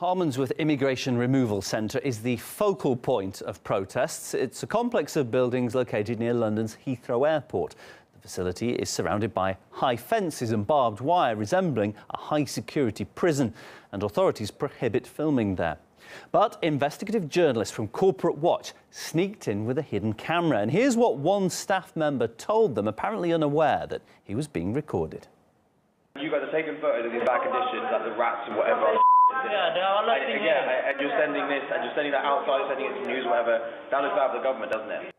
Harmondsworth Immigration Removal Centre is the focal point of protests. It's a complex of buildings located near London's Heathrow Airport. The facility is surrounded by high fences and barbed wire, resembling a high-security prison, and authorities prohibit filming there. But investigative journalists from Corporate Watch sneaked in with a hidden camera, and here's what one staff member told them, apparently unaware that he was being recorded. You guys are taking photos of these bad conditions, like the rats and whatever. Yeah, and you're sending this, and you're sending that outside, sending it to news, whatever. That looks bad for the government, doesn't it?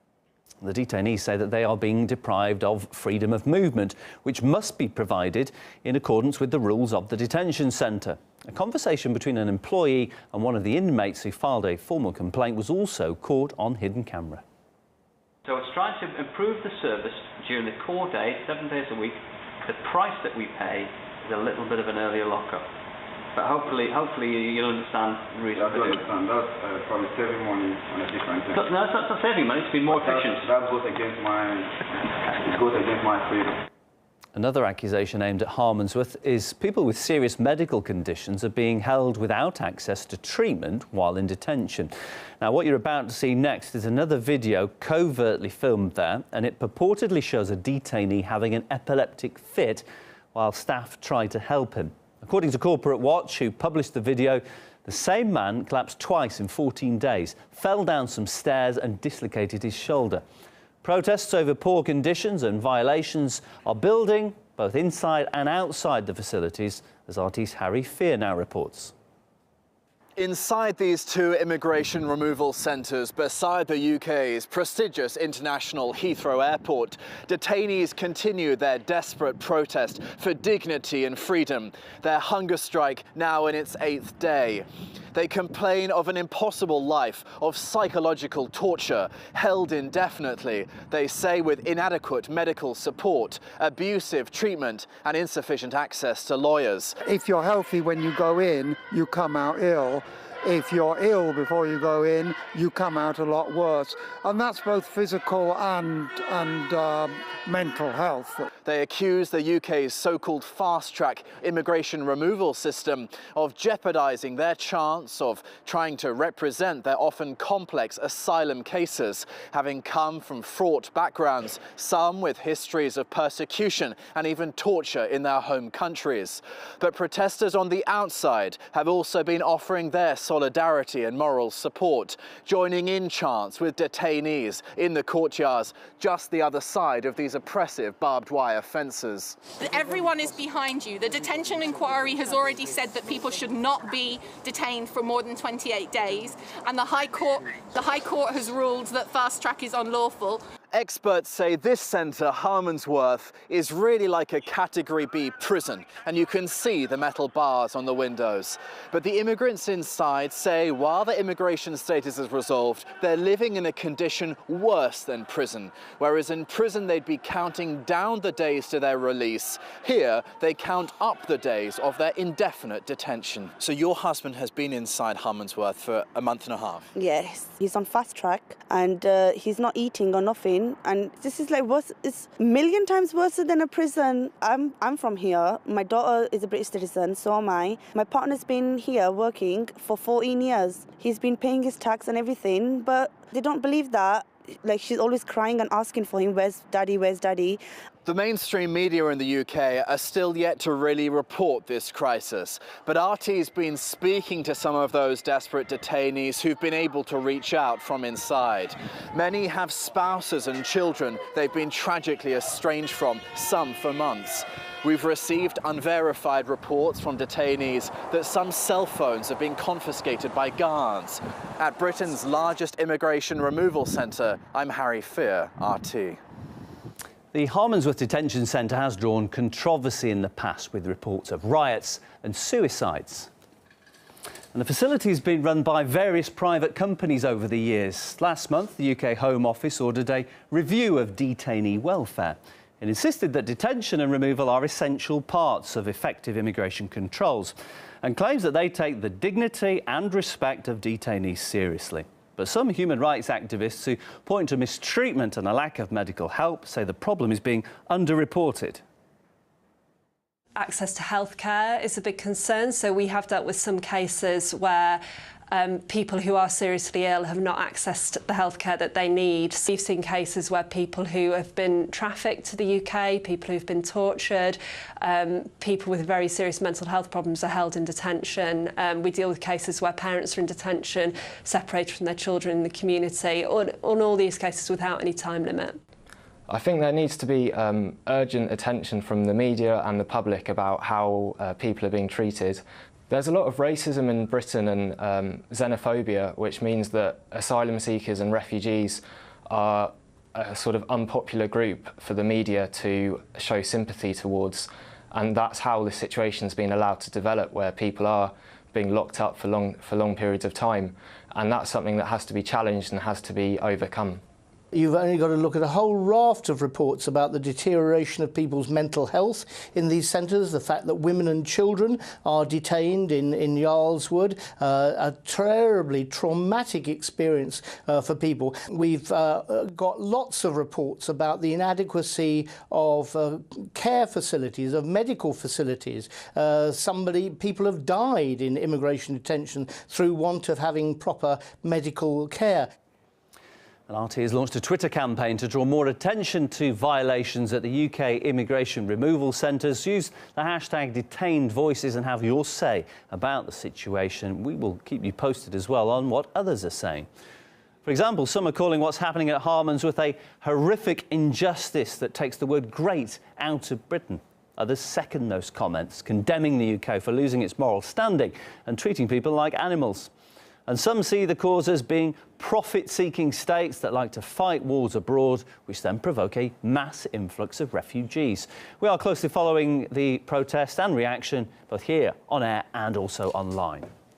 The detainees say that they are being deprived of freedom of movement, which must be provided in accordance with the rules of the detention centre. A conversation between an employee and one of the inmates who filed a formal complaint was also caught on hidden camera. So it's trying to improve the service during the core day, 7 days a week. The price that we pay is a little bit of an earlier lockup. But hopefully you'll understand the reason for it. That's probably saving money on a different thing. No, it's not saving money, it's been more efficient. That goes against my freedom. Another accusation aimed at Harmondsworth is people with serious medical conditions are being held without access to treatment while in detention. Now, what you're about to see next is another video covertly filmed there, and it purportedly shows a detainee having an epileptic fit while staff try to help him. According to Corporate Watch, who published the video, the same man collapsed twice in 14 days, fell down some stairs and dislocated his shoulder. Protests over poor conditions and violations are building both inside and outside the facilities, as RT's Harry Fear now reports. Inside these two immigration removal centres beside the UK's prestigious international Heathrow Airport, detainees continue their desperate protest for dignity and freedom, their hunger strike now in its 8th day. They complain of an impossible life of psychological torture, held indefinitely, they say, with inadequate medical support, abusive treatment and insufficient access to lawyers. If you're healthy when you go in, you come out ill. If you're ill before you go in, you come out a lot worse. And that's both physical and mental health. They accuse the UK's so-called fast-track immigration removal system of jeopardising their chance of trying to represent their often complex asylum cases, having come from fraught backgrounds, some with histories of persecution and even torture in their home countries. But protesters on the outside have also been offering their solidarity and moral support, joining in chants with detainees in the courtyards just the other side of these oppressive barbed wire fences. Everyone is behind you. The detention inquiry has already said that people should not be detained for more than 28 days, and the High Court has ruled that fast track is unlawful. Experts say this centre, Harmondsworth, is really like a Category B prison, and you can see the metal bars on the windows. But the immigrants inside say while their immigration status is resolved, they're living in a condition worse than prison. Whereas in prison they'd be counting down the days to their release, here they count up the days of their indefinite detention. So your husband has been inside Harmondsworth for a month and a half? Yes, he's on fast track and he's not eating or nothing. And this is like worse, it's a million times worse than a prison. I'm from here. My daughter is a British citizen, so am I. My partner's been here working for 14 years. He's been paying his tax and everything, but they don't believe that. Like, she's always crying and asking for him, where's daddy, where's daddy? The mainstream media in the UK are still yet to really report this crisis, but RT's been speaking to some of those desperate detainees who've been able to reach out from inside. Many have spouses and children they've been tragically estranged from, some for months. We've received unverified reports from detainees that some cell phones have been confiscated by guards. At Britain's largest immigration removal centre, I'm Harry Fear, RT. The Harmondsworth Detention Centre has drawn controversy in the past with reports of riots and suicides. And the facility has been run by various private companies over the years. Last month, the UK Home Office ordered a review of detainee welfare. It insisted that detention and removal are essential parts of effective immigration controls and claims that they take the dignity and respect of detainees seriously. But some human rights activists who point to mistreatment and a lack of medical help say the problem is being underreported. Access to healthcare is a big concern. So we have dealt with some cases where people who are seriously ill have not accessed the healthcare that they need. We've seen cases where people who have been trafficked to the UK, people who've been tortured, people with very serious mental health problems are held in detention. We deal with cases where parents are in detention, separated from their children in the community, on all these cases without any time limit. I think there needs to be urgent attention from the media and the public about how people are being treated. There's a lot of racism in Britain and xenophobia, which means that asylum seekers and refugees are a sort of unpopular group for the media to show sympathy towards. And that's how the situation's been allowed to develop, where people are being locked up for long periods of time. And that's something that has to be challenged and has to be overcome. You've only got to look at a whole raft of reports about the deterioration of people's mental health in these centres, the fact that women and children are detained in Yarlswood, a terribly traumatic experience for people. We've got lots of reports about the inadequacy of care facilities, of medical facilities. People have died in immigration detention through want of having proper medical care. And RT has launched a Twitter campaign to draw more attention to violations at the UK immigration removal centres. Use the hashtag #DetainedVoices and have your say about the situation. We will keep you posted as well on what others are saying. For example, some are calling what's happening at Harmonsworth a horrific injustice that takes the word great out of Britain. Others second those comments, condemning the UK for losing its moral standing and treating people like animals. And some see the cause as being profit-seeking states that like to fight wars abroad, which then provoke a mass influx of refugees. We are closely following the protest and reaction, both here on air and also online.